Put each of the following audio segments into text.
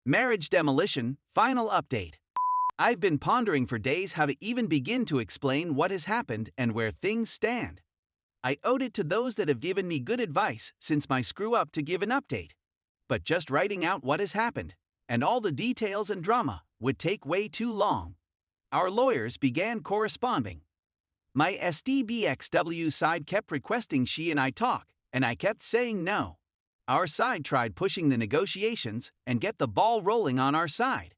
Marriage demolition, final update. I've been pondering for days how to even begin to explain what has happened and where things stand. I owed it to those that have given me good advice since my screw-up to give an update. But just writing out what has happened, and all the details and drama, would take way too long. Our lawyers began corresponding. My SDBXW side kept requesting she and I talk, and I kept saying no. Our side tried pushing the negotiations and get the ball rolling on our side.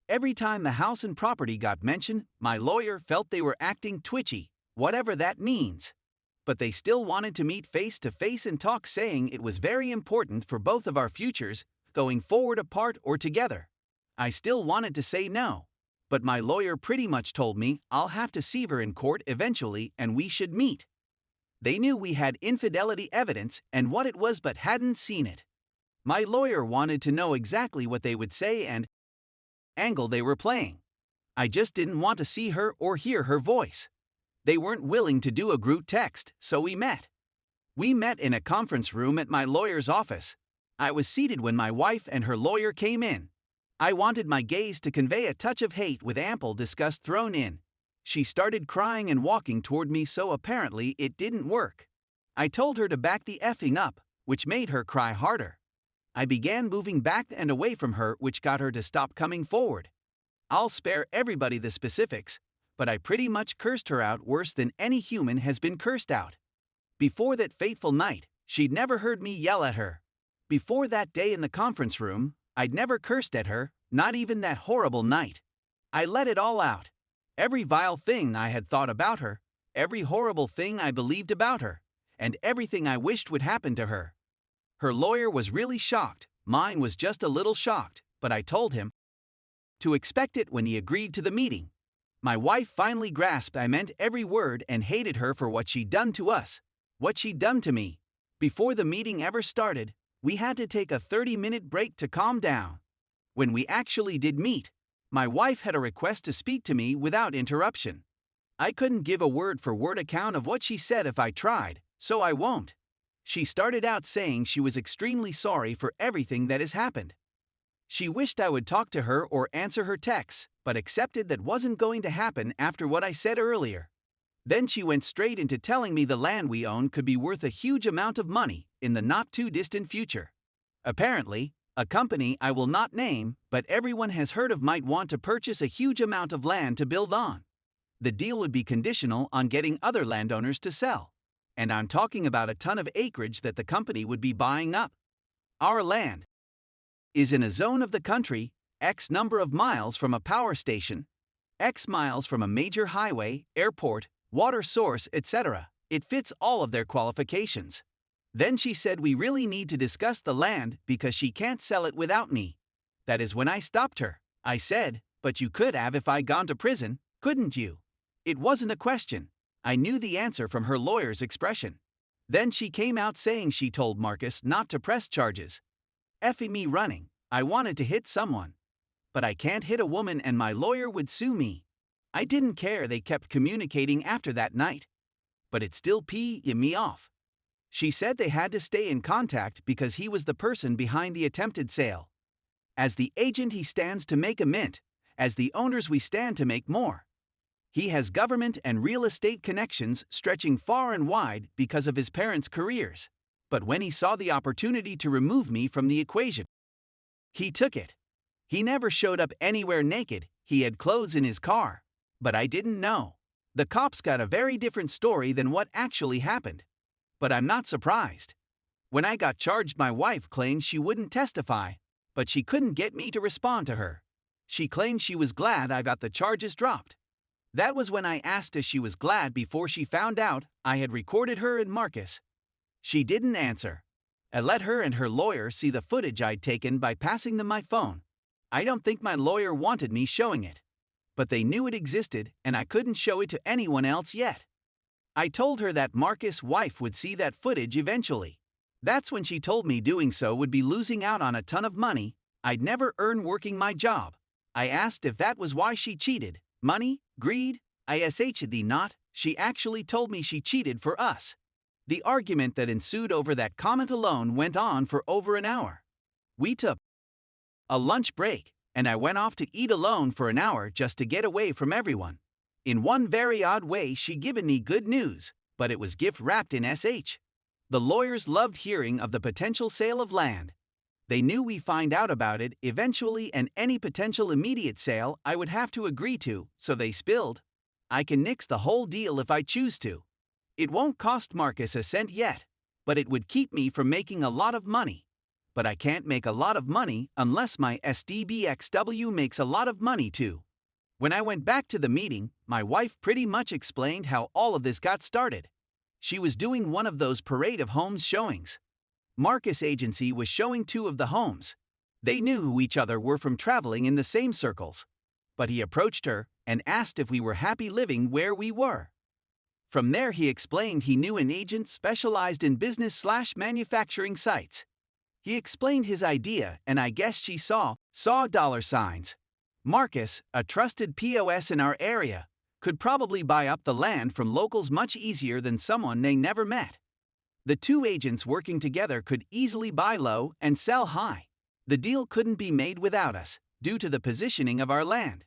Every time the house and property got mentioned, my lawyer felt they were acting twitchy, whatever that means. But they still wanted to meet face to face and talk, saying it was very important for both of our futures, going forward apart or together. I still wanted to say no, but my lawyer pretty much told me I'll have to see her in court eventually and we should meet. They knew we had infidelity evidence and what it was but hadn't seen it. My lawyer wanted to know exactly what they would say and angle they were playing. I just didn't want to see her or hear her voice. They weren't willing to do a group text, so we met. We met in a conference room at my lawyer's office. I was seated when my wife and her lawyer came in. I wanted my gaze to convey a touch of hate with ample disgust thrown in. She started crying and walking toward me, so apparently it didn't work. I told her to back the effing up, which made her cry harder. I began moving back and away from her, which got her to stop coming forward. I'll spare everybody the specifics, but I pretty much cursed her out worse than any human has been cursed out. Before that fateful night, she'd never heard me yell at her. Before that day in the conference room, I'd never cursed at her, not even that horrible night. I let it all out. Every vile thing I had thought about her, every horrible thing I believed about her, and everything I wished would happen to her. Her lawyer was really shocked, mine was just a little shocked, but I told him to expect it when he agreed to the meeting. My wife finally grasped I meant every word and hated her for what she'd done to us, what she'd done to me. Before the meeting ever started, we had to take a 30-minute break to calm down. When we actually did meet, my wife had a request to speak to me without interruption. I couldn't give a word-for-word account of what she said if I tried, so I won't. She started out saying she was extremely sorry for everything that has happened. She wished I would talk to her or answer her texts, but accepted that wasn't going to happen after what I said earlier. Then she went straight into telling me the land we own could be worth a huge amount of money in the not-too-distant future. Apparently, a company I will not name, but everyone has heard of, might want to purchase a huge amount of land to build on. The deal would be conditional on getting other landowners to sell. And I'm talking about a ton of acreage that the company would be buying up. Our land is in a zone of the country, X number of miles from a power station, X miles from a major highway, airport, water source, etc. It fits all of their qualifications. Then she said we really need to discuss the land because she can't sell it without me. That is when I stopped her. I said, but you could have if I'd gone to prison, couldn't you? It wasn't a question. I knew the answer from her lawyer's expression. Then she came out saying she told Marcus not to press charges. Effing me running, I wanted to hit someone. But I can't hit a woman and my lawyer would sue me. I didn't care they kept communicating after that night. But it still pissed me off. She said they had to stay in contact because he was the person behind the attempted sale. As the agent he stands to make a mint, as the owners we stand to make more. He has government and real estate connections stretching far and wide because of his parents' careers. But when he saw the opportunity to remove me from the equation, he took it. He never showed up anywhere naked, he had clothes in his car. But I didn't know. The cops got a very different story than what actually happened. But I'm not surprised. When I got charged, my wife claimed she wouldn't testify, but she couldn't get me to respond to her. She claimed she was glad I got the charges dropped. That was when I asked if she was glad before she found out I had recorded her and Marcus. She didn't answer. I let her and her lawyer see the footage I'd taken by passing them my phone. I don't think my lawyer wanted me showing it. But they knew it existed and I couldn't show it to anyone else yet. I told her that Marcus' wife would see that footage eventually. That's when she told me doing so would be losing out on a ton of money I'd never earn working my job. I asked if that was why she cheated. Money? Greed? ISHD not. She actually told me she cheated for us. The argument that ensued over that comment alone went on for over an hour. We took a lunch break, and I went off to eat alone for an hour just to get away from everyone. In one very odd way, she given me good news, but it was gift wrapped in SH. The lawyers loved hearing of the potential sale of land. They knew we find out about it eventually, and any potential immediate sale I would have to agree to, so they spilled. I can nix the whole deal if I choose to. It won't cost Marcus a cent yet, but it would keep me from making a lot of money. But I can't make a lot of money unless my SDBXW makes a lot of money too. When I went back to the meeting, my wife pretty much explained how all of this got started. She was doing one of those parade of homes showings. Marcus' agency was showing 2 of the homes. They knew who each other were from traveling in the same circles. But he approached her and asked if we were happy living where we were. From there he explained he knew an agent specialized in business/manufacturing sites. He explained his idea, and I guess she saw $signs. Marcus, a trusted POS in our area, could probably buy up the land from locals much easier than someone they never met. The 2 agents working together could easily buy low and sell high. The deal couldn't be made without us, due to the positioning of our land.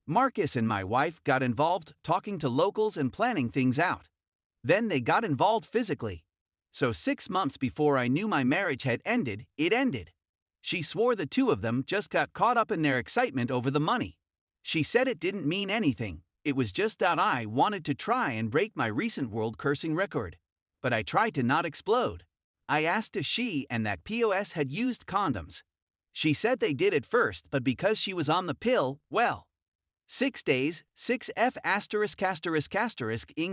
Marcus and my wife got involved talking to locals and planning things out. Then they got involved physically. So 6 months before I knew my marriage had ended, it ended. She swore the 2 of them just got caught up in their excitement over the money. She said it didn't mean anything, it was just that I wanted to try and break my recent world cursing record. But I tried to not explode. I asked if she and that POS had used condoms. She said they did at first, but because she was on the pill, well, 6 days, 6F******ing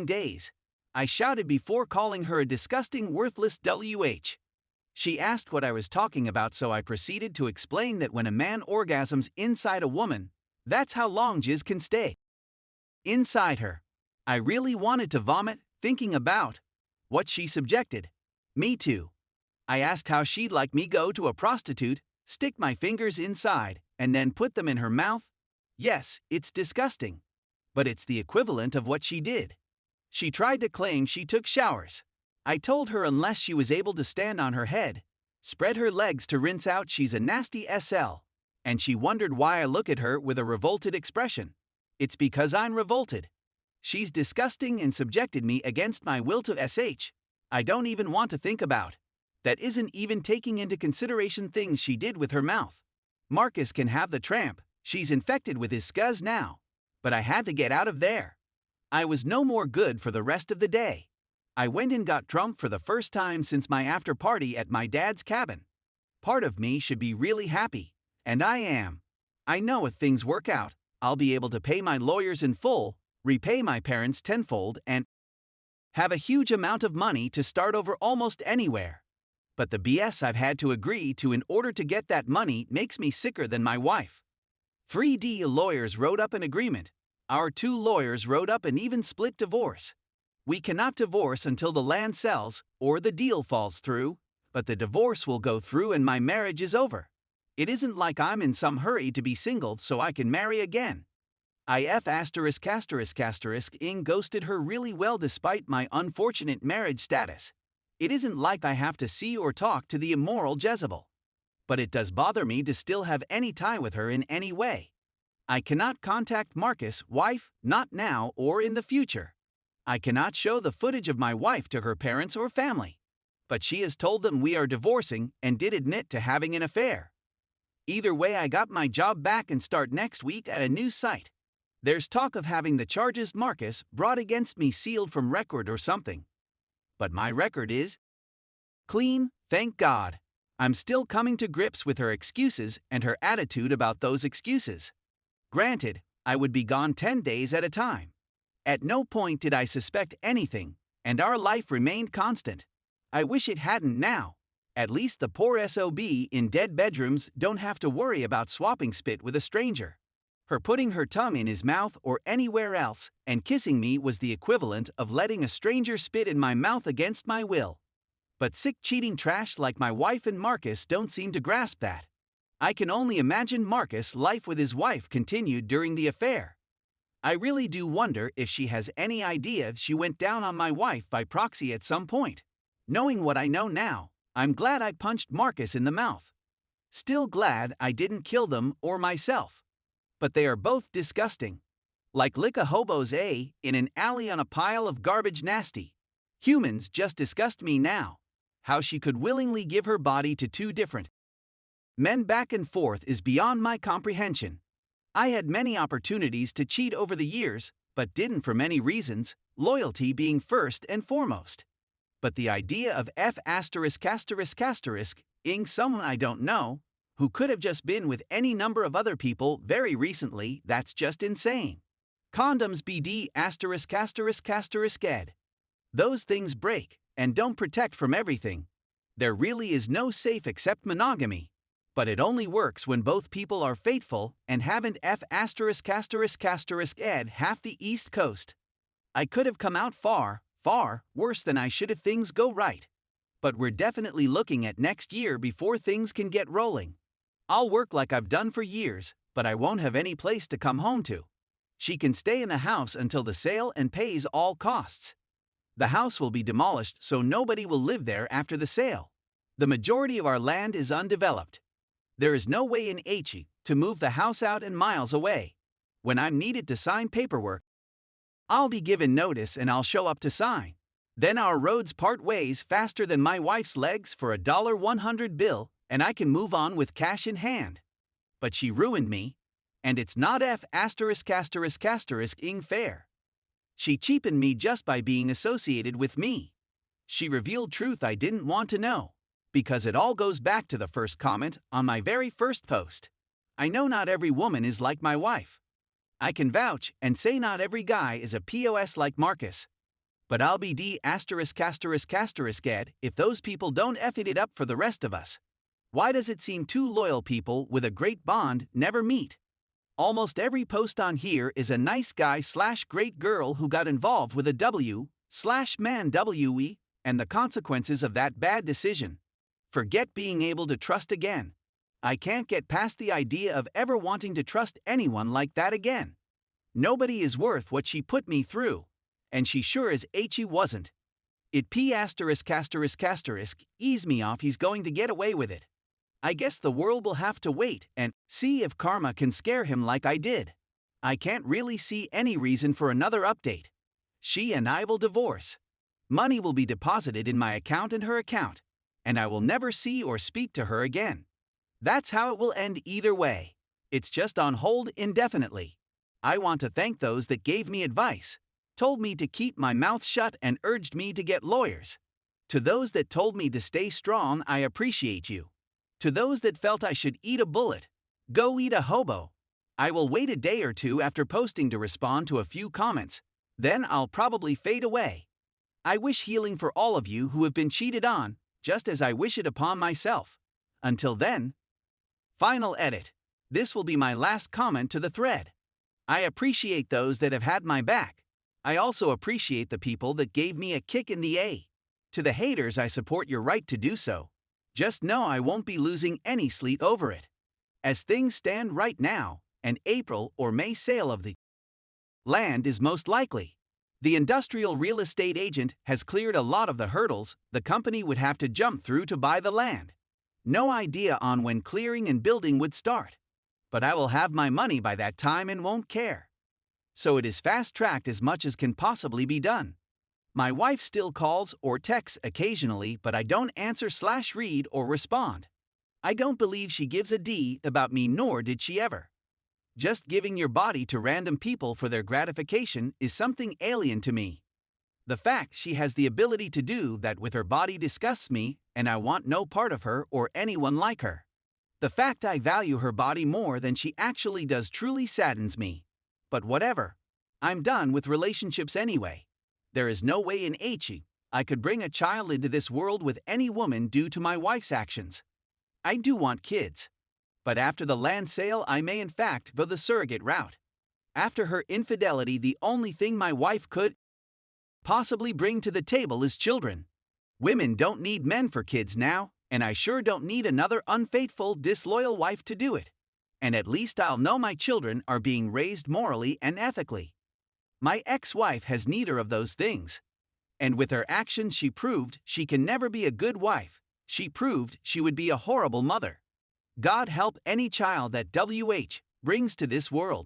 days. I shouted before calling her a disgusting worthless WH. She asked what I was talking about, so I proceeded to explain that when a man orgasms inside a woman, that's how long jizz can stay inside her. I really wanted to vomit, thinking about what she subjected me to. I asked how she'd like me go to a prostitute, stick my fingers inside, and then put them in her mouth. Yes, it's disgusting. But it's the equivalent of what she did. She tried to claim she took showers. I told her unless she was able to stand on her head, spread her legs to rinse out, she's a nasty SL. And she wondered why I look at her with a revolted expression. It's because I'm revolted. She's disgusting and subjected me against my will to SH. I don't even want to think about. That isn't even taking into consideration things she did with her mouth. Marcus can have the tramp, she's infected with his scuzz now. But I had to get out of there. I was no more good for the rest of the day. I went and got drunk for the first time since my after party at my dad's cabin. Part of me should be really happy, and I am. I know if things work out, I'll be able to pay my lawyers in full, repay my parents tenfold, and have a huge amount of money to start over almost anywhere. But the BS I've had to agree to in order to get that money makes me sicker than my wife. 3D lawyers wrote up an agreement. Our 2 lawyers wrote up an even split divorce. We cannot divorce until the land sells or the deal falls through, but the divorce will go through and my marriage is over. It isn't like I'm in some hurry to be single so I can marry again. ing ghosted her really well despite my unfortunate marriage status. It isn't like I have to see or talk to the immoral Jezebel. But it does bother me to still have any tie with her in any way. I cannot contact Marcus' wife, not now or in the future. I cannot show the footage of my wife to her parents or family. But she has told them we are divorcing and did admit to having an affair. Either way, I got my job back and start next week at a new site. There's talk of having the charges Marcus brought against me sealed from record or something. But my record is clean, thank God. I'm still coming to grips with her excuses and her attitude about those excuses. Granted, I would be gone 10 days at a time. At no point did I suspect anything, and our life remained constant. I wish it hadn't now. At least the poor SOB in dead bedrooms don't have to worry about swapping spit with a stranger. Her putting her tongue in his mouth or anywhere else and kissing me was the equivalent of letting a stranger spit in my mouth against my will. But sick cheating trash like my wife and Marcus don't seem to grasp that. I can only imagine Marcus' life with his wife continued during the affair. I really do wonder if she has any idea she went down on my wife by proxy at some point. Knowing what I know now, I'm glad I punched Marcus in the mouth. Still glad I didn't kill them or myself. But they are both disgusting. Like lick a hobo's in an alley on a pile of garbage nasty. Humans just disgust me now. How she could willingly give her body to two different men back and forth is beyond my comprehension. I had many opportunities to cheat over the years, but didn't for many reasons, loyalty being first and foremost. But the idea of ing someone I don't know, who could have just been with any number of other people very recently, that's just insane. Condoms BD ****ed. Those things break and don't protect from everything. There really is no safe except monogamy. But it only works when both people are faithful and haven't *****ed half the East Coast. I could have come out far, far worse than I should if things go right. But we're definitely looking at next year before things can get rolling. I'll work like I've done for years, but I won't have any place to come home to. She can stay in the house until the sale and pays all costs. The house will be demolished so nobody will live there after the sale. The majority of our land is undeveloped. There is no way in HE to move the house out and miles away. When I'm needed to sign paperwork, I'll be given notice and I'll show up to sign. Then our roads part ways faster than my wife's legs for a $100 bill, and I can move on with cash in hand. But she ruined me, and it's not ing fair. She cheapened me just by being associated with me. She revealed truth I didn't want to know, because it all goes back to the first comment on my very first post. I know not every woman is like my wife. I can vouch and say not every guy is a POS like Marcus. But I'll be ***** if those people don't F it up for the rest of us. Why does it seem two loyal people with a great bond never meet? Almost every post on here is a nice guy / great girl who got involved with a /man WE and the consequences of that bad decision. Forget being able to trust again. I can't get past the idea of ever wanting to trust anyone like that again. Nobody is worth what she put me through. And she sure as HE wasn't. It ease me off he's going to get away with it. I guess the world will have to wait and see if karma can scare him like I did. I can't really see any reason for another update. She and I will divorce. Money will be deposited in my account and her account, and I will never see or speak to her again. That's how it will end either way. It's just on hold indefinitely. I want to thank those that gave me advice, told me to keep my mouth shut and urged me to get lawyers. To those that told me to stay strong, I appreciate you. To those that felt I should eat a bullet, go eat a hobo. I will wait a day or two after posting to respond to a few comments. Then I'll probably fade away. I wish healing for all of you who have been cheated on, just as I wish it upon myself. Until then. Final edit. This will be my last comment to the thread. I appreciate those that have had my back. I also appreciate the people that gave me a kick in the A. To the haters, I support your right to do so. Just know I won't be losing any sleep over it. As things stand right now, an April or May sale of the land is most likely. The industrial real estate agent has cleared a lot of the hurdles the company would have to jump through to buy the land. No idea on when clearing and building would start. But I will have my money by that time and won't care. So it is fast-tracked as much as can possibly be done. My wife still calls or texts occasionally, but I don't answer / read or respond. I don't believe she gives a D about me, nor did she ever. Just giving your body to random people for their gratification is something alien to me. The fact she has the ability to do that with her body disgusts me, and I want no part of her or anyone like her. The fact I value her body more than she actually does truly saddens me. But whatever. I'm done with relationships anyway. There is no way in HE I could bring a child into this world with any woman due to my wife's actions. I do want kids. But after the land sale, I may in fact go the surrogate route. After her infidelity, the only thing my wife could possibly bring to the table is children. Women don't need men for kids now, and I sure don't need another unfaithful, disloyal wife to do it. And at least I'll know my children are being raised morally and ethically. My ex-wife has neither of those things. And with her actions, she proved she can never be a good wife. She proved she would be a horrible mother. God help any child that WH brings to this world.